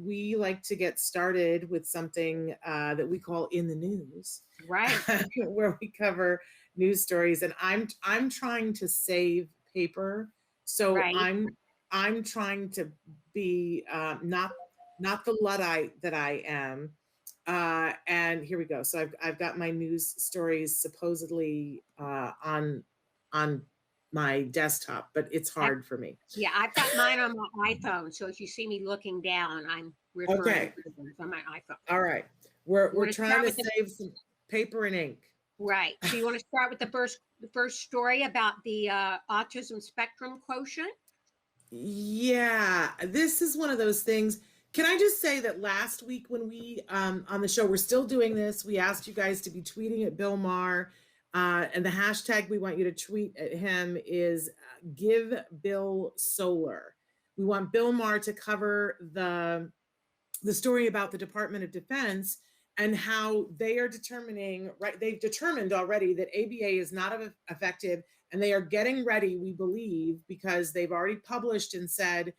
we like to get started with something that we call In the News, Right. where we cover news stories. And I'm trying to save paper, so Right. I'm trying to be not the Luddite that I am. And here we go. So I've got my news stories supposedly on my desktop, but it's hard for me. Yeah, I've got mine on my iPhone. So if you see me looking down, I'm referring Okay. to them on my iPhone. All right. You We're wanna trying start to with save some paper and ink. right. So you want to start with the first story about the autism spectrum quotient? Yeah, this is one of those things. Can I just say that last week when we on the show, we're still doing this. We asked you guys to be tweeting at Bill Maher, and the hashtag we want you to tweet at him is Give Bill Solar. We want Bill Maher to cover the story about the Department of Defense and how they are determining, right? They've determined already that ABA is not effective, and they are getting ready, we believe, because they've already published and said,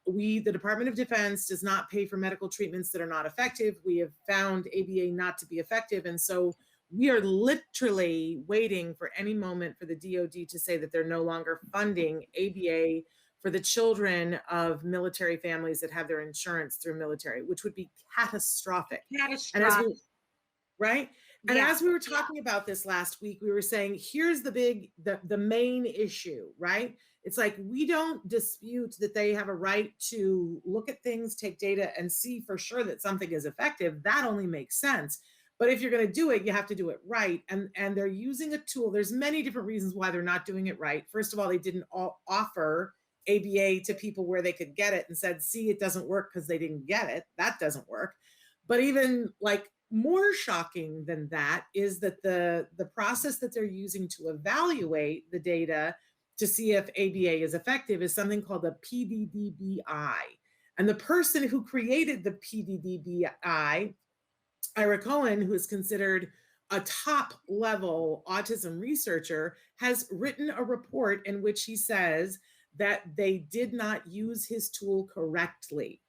the Department of Defense does not pay for medical treatments that are not effective. We have found ABA not to be effective. And so we are literally waiting for any moment for the DOD to say that they're no longer funding ABA for the children of military families that have their insurance through military, which would be catastrophic. Catastrophic. Right? And as we were talking about this last week, we were saying, here's the main issue, right? It's like, we don't dispute that they have a right to look at things, take data, and see for sure that something is effective. That only makes sense. But if you're going to do it, you have to do it right. And they're using a tool. There's many different reasons why they're not doing it right. First of all, they didn't offer ABA to people where they could get it and said, see, it doesn't work because they didn't get it. That doesn't work. But even like more shocking than that is that the process that they're using to evaluate the data to see if ABA is effective is something called the PDDBI. And the person who created the PDDBI, Ira Cohen, who is considered a top level autism researcher, has written a report in which he says that they did not use his tool correctly,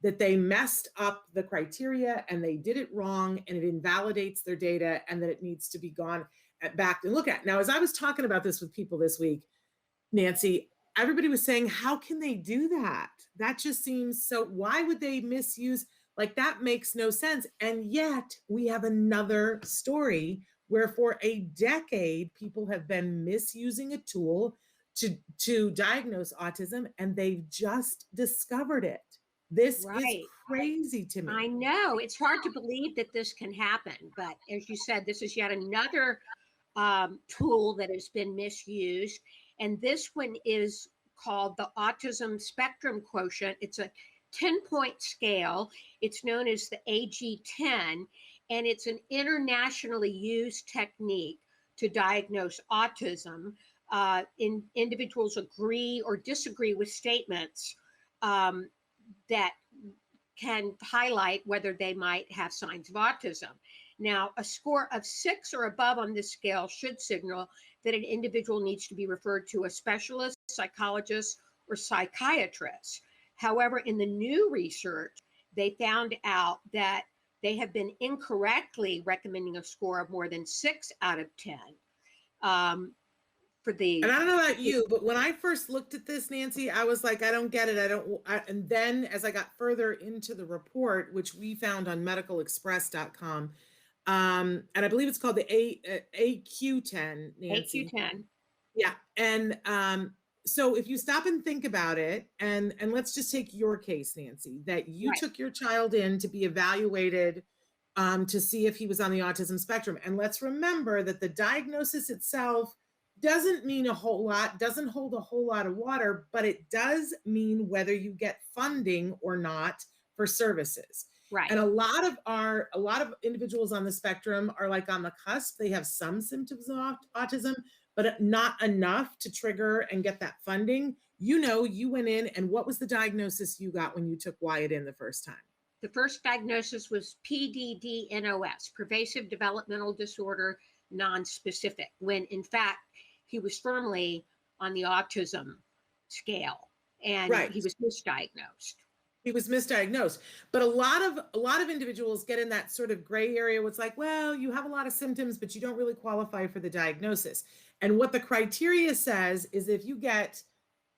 that they messed up the criteria and they did it wrong, and it invalidates their data, and that it needs to be gone back and look at. Now, as I was talking about this with people this week, Nancy, everybody was saying, how can they do that? That just seems so, why would they misuse? Like, that makes no sense. And yet we have another story where for a decade, people have been misusing a tool to diagnose autism, and they've just discovered it. This is crazy to me. I know. It's hard to believe that this can happen. But as you said, this is yet another tool that has been misused. And this one is called the Autism Spectrum Quotient. It's a 10-point scale. It's known as the AG10, and it's an internationally used technique to diagnose autism. Individuals agree or disagree with statements that can highlight whether they might have signs of autism. Now, a score of 6 or above on this scale should signal that an individual needs to be referred to a specialist, psychologist, or psychiatrist. However, in the new research, they found out that they have been incorrectly recommending a score of more than 6 out of 10. And I don't know about you, but when I first looked at this, Nancy, I was like, I don't get it. And then as I got further into the report, which we found on medicalexpress.com, and I believe it's called the AQ10, Nancy. AQ10. Yeah. And so if you stop and think about it, and let's just take your case, Nancy, that you took your child in to be evaluated to see if he was on the autism spectrum. And let's remember that the diagnosis itself doesn't mean a whole lot, doesn't hold a whole lot of water, but it does mean whether you get funding or not for services. Right. And a lot of individuals on the spectrum are like on the cusp. They have some symptoms of autism, but not enough to trigger and get that funding. You know, you went in, and what was the diagnosis you got when you took Wyatt in the first time? The first diagnosis was PDD-NOS, pervasive developmental disorder, non-specific, when in fact, he was firmly on the autism scale, and he was misdiagnosed. He was misdiagnosed. But a lot of individuals get in that sort of gray area where it's like, well, you have a lot of symptoms, but you don't really qualify for the diagnosis. And what the criteria says is if you get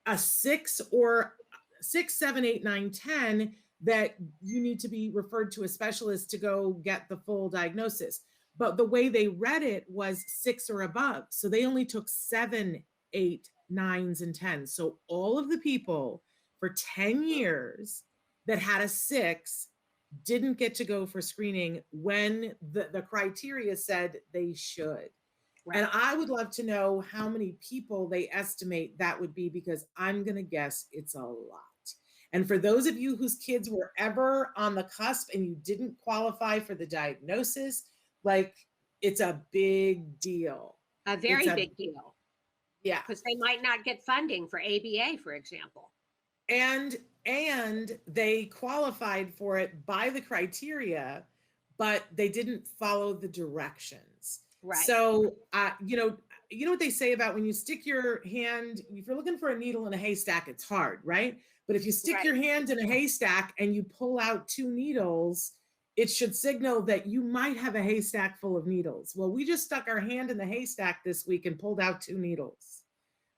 a 6 or 6, 7, 8, 9, 10, that you need to be referred to a specialist to go get the full diagnosis. But the way they read it was 6 or above. So they only took 7, 8, 9s, and 10s. So all of the people for 10 years that had a 6 didn't get to go for screening when the criteria said they should. Right. And I would love to know how many people they estimate that would be, because I'm going to guess it's a lot. And for those of you whose kids were ever on the cusp and you didn't qualify for the diagnosis, like, it's a big deal. A very big deal. Yeah. Because they might not get funding for ABA, for example. And they qualified for it by the criteria, but they didn't follow the directions. Right. So, you know what they say about when you stick your hand, if you're looking for a needle in a haystack, it's hard, right? But if you stick your hand in a haystack and you pull out 2 needles, it should signal that you might have a haystack full of needles. Well, we just stuck our hand in the haystack this week and pulled out 2 needles.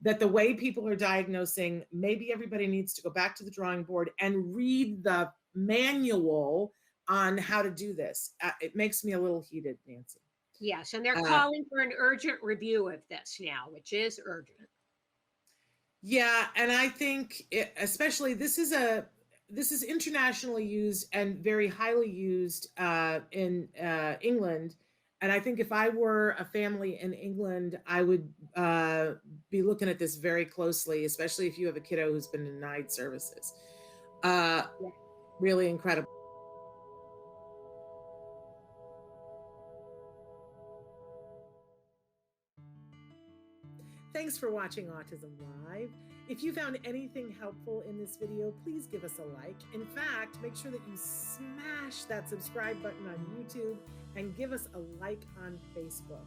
That the way people are diagnosing, maybe everybody needs to go back to the drawing board and read the manual on how to do this. It makes me a little heated, Nancy. Yes, and they're calling for an urgent review of this now, which is urgent. Yeah, and I think especially this is internationally used and very highly used in England. And I think if I were a family in England, I would be looking at this very closely, especially if you have a kiddo who's been denied services. Really incredible. Thanks for watching Autism Live. If you found anything helpful in this video, please give us a like. In fact, make sure that you smash that subscribe button on YouTube and give us a like on Facebook.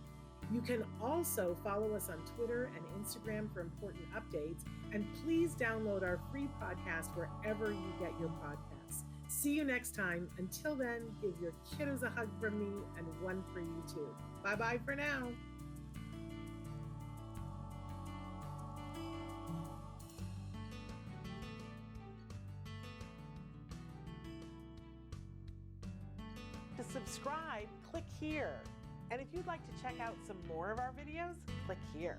You can also follow us on Twitter and Instagram for important updates. And please download our free podcast wherever you get your podcasts. See you next time. Until then, give your kiddos a hug from me and one for you too. Bye-bye for now. To subscribe, click here. And if you'd like to check out some more of our videos, click here.